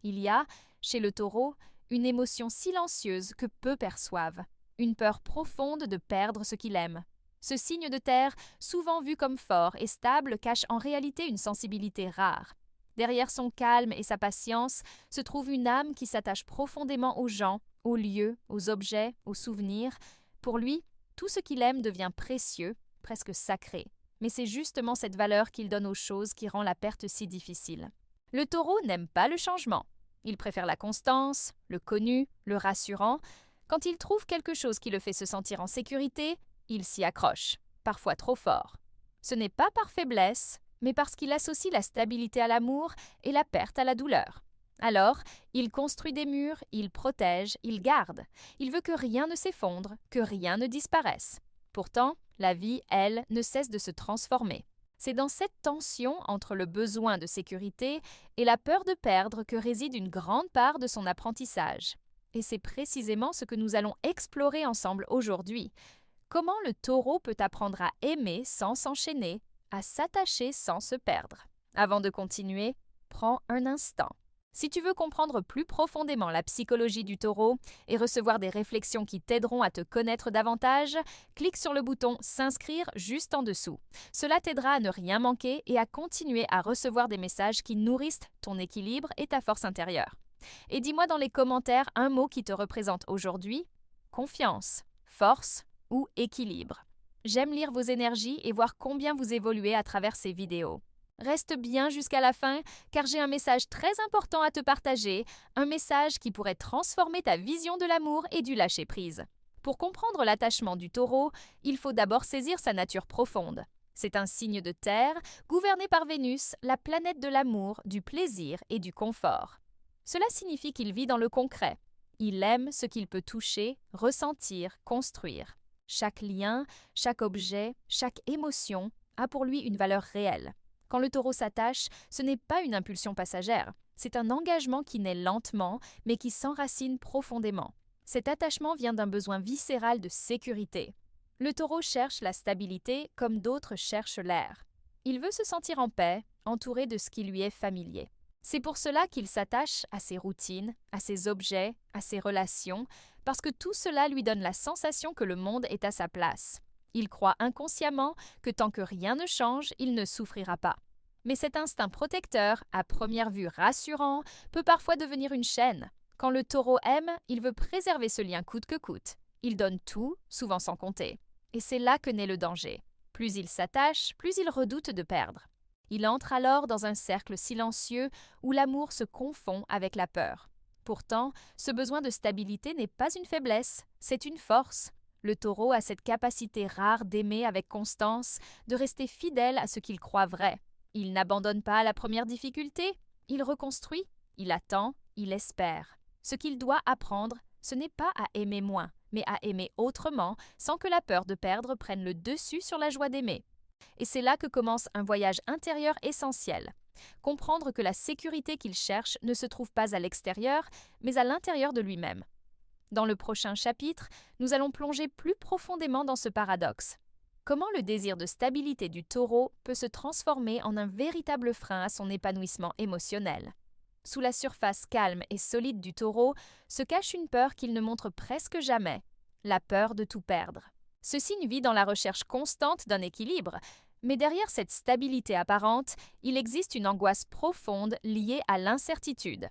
Il y a, chez le taureau, une émotion silencieuse que peu perçoivent, une peur profonde de perdre ce qu'il aime. Ce signe de terre, souvent vu comme fort et stable, cache en réalité une sensibilité rare. Derrière son calme et sa patience se trouve une âme qui s'attache profondément aux gens, aux lieux, aux objets, aux souvenirs. Pour lui, tout ce qu'il aime devient précieux, presque sacré. Mais c'est justement cette valeur qu'il donne aux choses qui rend la perte si difficile. Le taureau n'aime pas le changement. Il préfère la constance, le connu, le rassurant. Quand il trouve quelque chose qui le fait se sentir en sécurité, il s'y accroche, parfois trop fort. Ce n'est pas par faiblesse, mais parce qu'il associe la stabilité à l'amour et la perte à la douleur. Alors, il construit des murs, il protège, il garde. Il veut que rien ne s'effondre, que rien ne disparaisse. Pourtant, la vie, elle, ne cesse de se transformer. C'est dans cette tension entre le besoin de sécurité et la peur de perdre que réside une grande part de son apprentissage. Et c'est précisément ce que nous allons explorer ensemble aujourd'hui. Comment le taureau peut apprendre à aimer sans s'enchaîner, à s'attacher sans se perdre. Avant de continuer, prends un instant. Si tu veux comprendre plus profondément la psychologie du taureau et recevoir des réflexions qui t'aideront à te connaître davantage, clique sur le bouton « S'inscrire » juste en dessous. Cela t'aidera à ne rien manquer et à continuer à recevoir des messages qui nourrissent ton équilibre et ta force intérieure. Et dis-moi dans les commentaires un mot qui te représente aujourd'hui: confiance, force ou équilibre. J'aime lire vos énergies et voir combien vous évoluez à travers ces vidéos. Reste bien jusqu'à la fin, car j'ai un message très important à te partager, un message qui pourrait transformer ta vision de l'amour et du lâcher-prise. Pour comprendre l'attachement du taureau, il faut d'abord saisir sa nature profonde. C'est un signe de terre, gouverné par Vénus, la planète de l'amour, du plaisir et du confort. Cela signifie qu'il vit dans le concret. Il aime ce qu'il peut toucher, ressentir, construire. Chaque lien, chaque objet, chaque émotion a pour lui une valeur réelle. Quand le taureau s'attache, ce n'est pas une impulsion passagère, c'est un engagement qui naît lentement, mais qui s'enracine profondément. Cet attachement vient d'un besoin viscéral de sécurité. Le taureau cherche la stabilité comme d'autres cherchent l'air. Il veut se sentir en paix, entouré de ce qui lui est familier. C'est pour cela qu'il s'attache à ses routines, à ses objets, à ses relations, parce que tout cela lui donne la sensation que le monde est à sa place. Il croit inconsciemment que tant que rien ne change, il ne souffrira pas. Mais cet instinct protecteur, à première vue rassurant, peut parfois devenir une chaîne. Quand le taureau aime, il veut préserver ce lien coûte que coûte. Il donne tout, souvent sans compter. Et c'est là que naît le danger. Plus il s'attache, plus il redoute de perdre. Il entre alors dans un cercle silencieux où l'amour se confond avec la peur. Pourtant, ce besoin de stabilité n'est pas une faiblesse, c'est une force. Le taureau a cette capacité rare d'aimer avec constance, de rester fidèle à ce qu'il croit vrai. Il n'abandonne pas à la première difficulté, il reconstruit, il attend, il espère. Ce qu'il doit apprendre, ce n'est pas à aimer moins, mais à aimer autrement, sans que la peur de perdre prenne le dessus sur la joie d'aimer. Et c'est là que commence un voyage intérieur essentiel. Comprendre que la sécurité qu'il cherche ne se trouve pas à l'extérieur, mais à l'intérieur de lui-même. Dans le prochain chapitre, nous allons plonger plus profondément dans ce paradoxe. Comment le désir de stabilité du taureau peut se transformer en un véritable frein à son épanouissement émotionnel. Sous la surface calme et solide du taureau se cache une peur qu'il ne montre presque jamais, la peur de tout perdre. Ce signe vit dans la recherche constante d'un équilibre, mais derrière cette stabilité apparente, il existe une angoisse profonde liée à l'incertitude.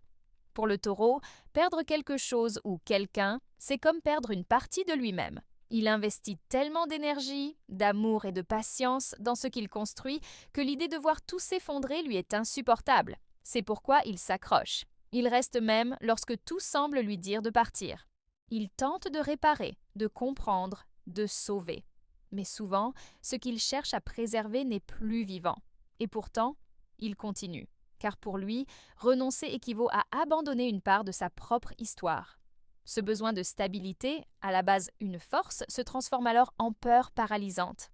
Pour le taureau, perdre quelque chose ou quelqu'un, c'est comme perdre une partie de lui-même. Il investit tellement d'énergie, d'amour et de patience dans ce qu'il construit que l'idée de voir tout s'effondrer lui est insupportable. C'est pourquoi il s'accroche. Il reste même lorsque tout semble lui dire de partir. Il tente de réparer, de comprendre, de sauver. Mais souvent, ce qu'il cherche à préserver n'est plus vivant. Et pourtant, il continue. Car pour lui, renoncer équivaut à abandonner une part de sa propre histoire. Ce besoin de stabilité, à la base une force, se transforme alors en peur paralysante.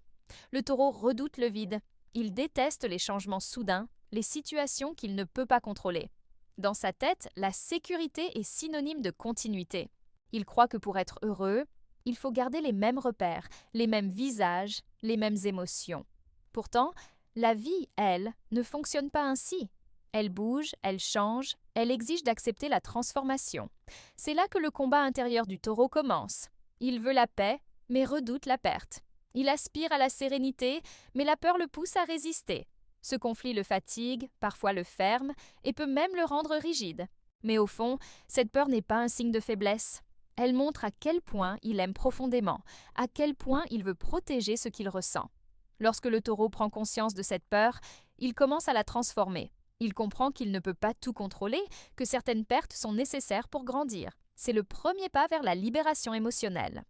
Le taureau redoute le vide. Il déteste les changements soudains, les situations qu'il ne peut pas contrôler. Dans sa tête, la sécurité est synonyme de continuité. Il croit que pour être heureux, il faut garder les mêmes repères, les mêmes visages, les mêmes émotions. Pourtant, la vie, elle, ne fonctionne pas ainsi. Elle bouge, elle change, Elle exige d'accepter la transformation. C'est là que le combat intérieur du taureau commence. Il veut la paix, mais redoute la perte. Il aspire à la sérénité, mais la peur le pousse à résister. Ce conflit le fatigue, parfois le ferme, et peut même le rendre rigide. Mais au fond, cette peur n'est pas un signe de faiblesse. Elle montre à quel point il aime profondément, à quel point il veut protéger ce qu'il ressent. Lorsque le taureau prend conscience de cette peur, il commence à la transformer. Il comprend qu'il ne peut pas tout contrôler, que certaines pertes sont nécessaires pour grandir. C'est le premier pas vers la libération émotionnelle.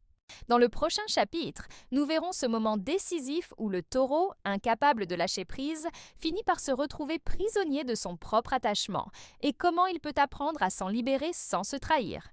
Dans le prochain chapitre, nous verrons ce moment décisif où le taureau, incapable de lâcher prise, finit par se retrouver prisonnier de son propre attachement et comment il peut apprendre à s'en libérer sans se trahir.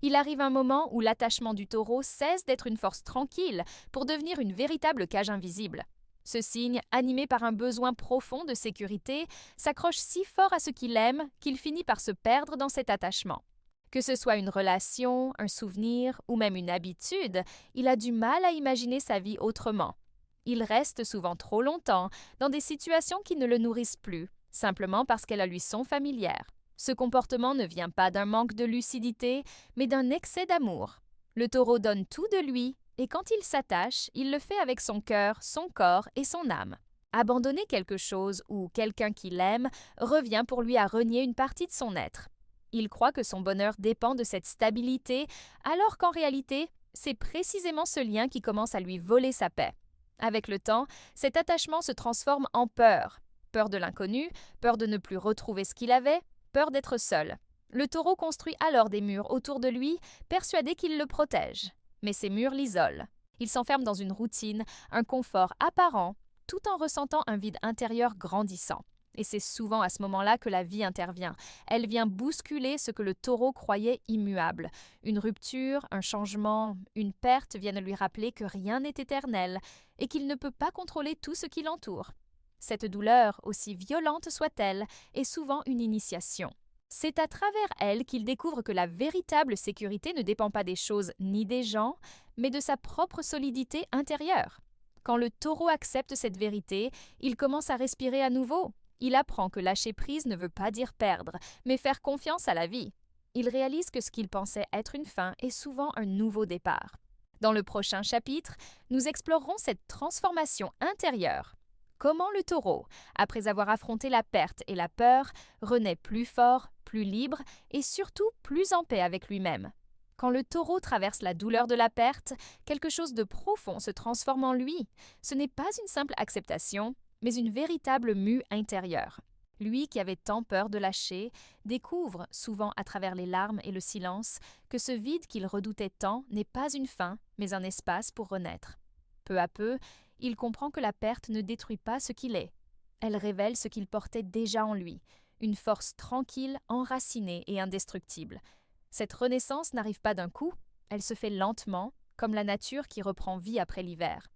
Il arrive un moment où l'attachement du taureau cesse d'être une force tranquille pour devenir une véritable cage invisible. Ce signe, animé par un besoin profond de sécurité, s'accroche si fort à ce qu'il aime qu'il finit par se perdre dans cet attachement. Que ce soit une relation, un souvenir ou même une habitude, il a du mal à imaginer sa vie autrement. Il reste souvent trop longtemps dans des situations qui ne le nourrissent plus, simplement parce qu'elles lui sont familières. Ce comportement ne vient pas d'un manque de lucidité, mais d'un excès d'amour. Le taureau donne tout de lui, et quand il s'attache, il le fait avec son cœur, son corps et son âme. Abandonner quelque chose ou quelqu'un qu'il aime revient pour lui à renier une partie de son être. Il croit que son bonheur dépend de cette stabilité, alors qu'en réalité, c'est précisément ce lien qui commence à lui voler sa paix. Avec le temps, cet attachement se transforme en peur. Peur de l'inconnu, peur de ne plus retrouver ce qu'il avait, peur d'être seul. Le taureau construit alors des murs autour de lui, persuadé qu'il le protège. Mais ces murs l'isolent. Il s'enferme dans une routine, un confort apparent, tout en ressentant un vide intérieur grandissant. Et c'est souvent à ce moment-là que la vie intervient. Elle vient bousculer ce que le taureau croyait immuable. Une rupture, un changement, une perte viennent lui rappeler que rien n'est éternel et qu'il ne peut pas contrôler tout ce qui l'entoure. Cette douleur, aussi violente soit-elle, est souvent une initiation. C'est à travers elle qu'il découvre que la véritable sécurité ne dépend pas des choses ni des gens, mais de sa propre solidité intérieure. Quand le taureau accepte cette vérité, il commence à respirer à nouveau. Il apprend que lâcher prise ne veut pas dire perdre, mais faire confiance à la vie. Il réalise que ce qu'il pensait être une fin est souvent un nouveau départ. Dans le prochain chapitre, nous explorerons cette transformation intérieure. Comment le taureau, après avoir affronté la perte et la peur, renaît plus fort, plus libre et surtout plus en paix avec lui-même. Quand le taureau traverse la douleur de la perte, quelque chose de profond se transforme en lui. Ce n'est pas une simple acceptation, mais une véritable mue intérieure. Lui qui avait tant peur de lâcher, découvre, souvent à travers les larmes et le silence, que ce vide qu'il redoutait tant n'est pas une fin, mais un espace pour renaître. Peu à peu, il comprend que la perte ne détruit pas ce qu'il est. Elle révèle ce qu'il portait déjà en lui, une force tranquille, enracinée et indestructible. Cette renaissance n'arrive pas d'un coup, elle se fait lentement, comme la nature qui reprend vie après l'hiver.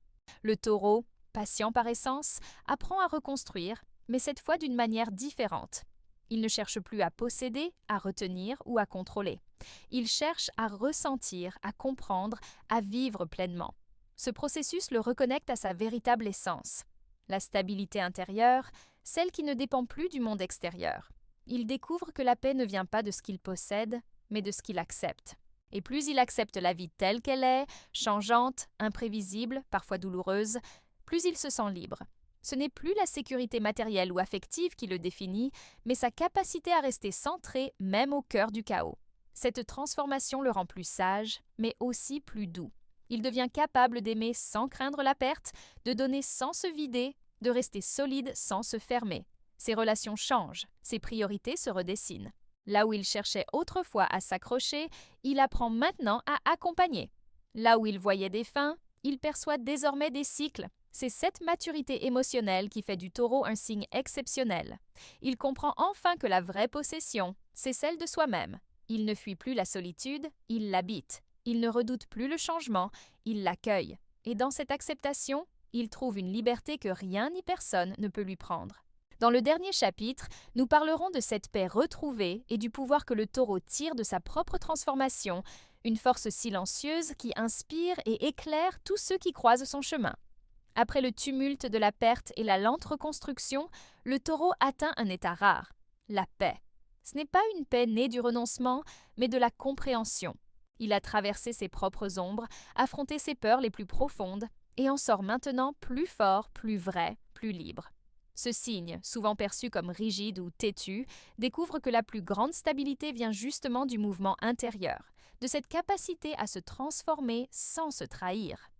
Le taureau, patient par essence, apprend à reconstruire, mais cette fois d'une manière différente. Il ne cherche plus à posséder, à retenir ou à contrôler. Il cherche à ressentir, à comprendre, à vivre pleinement. Ce processus le reconnecte à sa véritable essence, la stabilité intérieure, celle qui ne dépend plus du monde extérieur. Il découvre que la paix ne vient pas de ce qu'il possède, mais de ce qu'il accepte. Et plus il accepte la vie telle qu'elle est, changeante, imprévisible, parfois douloureuse, plus il se sent libre. Ce n'est plus la sécurité matérielle ou affective qui le définit, mais sa capacité à rester centré même au cœur du chaos. Cette transformation le rend plus sage, mais aussi plus doux. Il devient capable d'aimer sans craindre la perte, de donner sans se vider, de rester solide sans se fermer. Ses relations changent, ses priorités se redessinent. Là où il cherchait autrefois à s'accrocher, il apprend maintenant à accompagner. Là où il voyait des fins, il perçoit désormais des cycles. C'est cette maturité émotionnelle qui fait du taureau un signe exceptionnel. Il comprend enfin que la vraie possession, c'est celle de soi-même. Il ne fuit plus la solitude, il l'habite. Il ne redoute plus le changement, il l'accueille. Et dans cette acceptation, il trouve une liberté que rien ni personne ne peut lui prendre. Dans le dernier chapitre, nous parlerons de cette paix retrouvée et du pouvoir que le taureau tire de sa propre transformation, une force silencieuse qui inspire et éclaire tous ceux qui croisent son chemin. Après le tumulte de la perte et la lente reconstruction, le taureau atteint un état rare, la paix. Ce n'est pas une paix née du renoncement, mais de la compréhension. Il a traversé ses propres ombres, affronté ses peurs les plus profondes, et en sort maintenant plus fort, plus vrai, plus libre. Ce signe, souvent perçu comme rigide ou têtu, découvre que la plus grande stabilité vient justement du mouvement intérieur, de cette capacité à se transformer sans se trahir.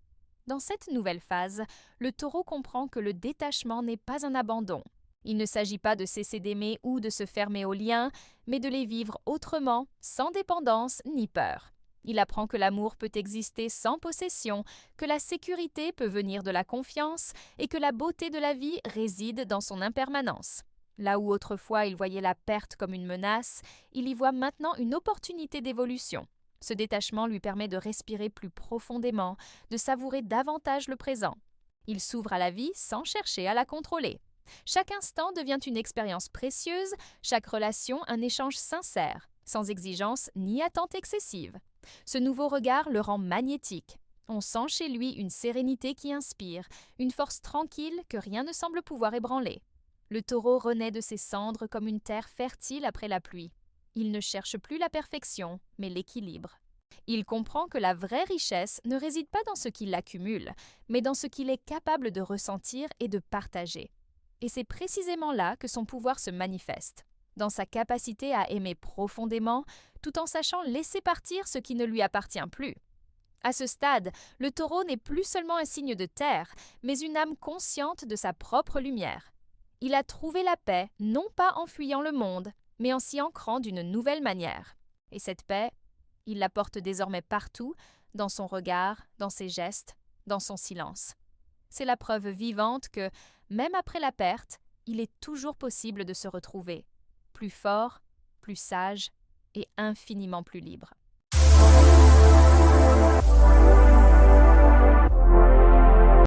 Dans cette nouvelle phase, le taureau comprend que le détachement n'est pas un abandon. Il ne s'agit pas de cesser d'aimer ou de se fermer aux liens, mais de les vivre autrement, sans dépendance ni peur. Il apprend que l'amour peut exister sans possession, que la sécurité peut venir de la confiance et que la beauté de la vie réside dans son impermanence. Là où autrefois il voyait la perte comme une menace, il y voit maintenant une opportunité d'évolution. Ce détachement lui permet de respirer plus profondément, de savourer davantage le présent. Il s'ouvre à la vie sans chercher à la contrôler. Chaque instant devient une expérience précieuse, chaque relation un échange sincère, sans exigence ni attente excessive. Ce nouveau regard le rend magnétique. On sent chez lui une sérénité qui inspire, une force tranquille que rien ne semble pouvoir ébranler. Le taureau renaît de ses cendres comme une terre fertile après la pluie. Il ne cherche plus la perfection, mais l'équilibre. Il comprend que la vraie richesse ne réside pas dans ce qu'il accumule, mais dans ce qu'il est capable de ressentir et de partager. Et c'est précisément là que son pouvoir se manifeste, dans sa capacité à aimer profondément, tout en sachant laisser partir ce qui ne lui appartient plus. À ce stade, le taureau n'est plus seulement un signe de terre, mais une âme consciente de sa propre lumière. Il a trouvé la paix, non pas en fuyant le monde, mais en s'y ancrant d'une nouvelle manière. Et cette paix, il la porte désormais partout, dans son regard, dans ses gestes, dans son silence. C'est la preuve vivante que, même après la perte, il est toujours possible de se retrouver, plus fort, plus sage et infiniment plus libre.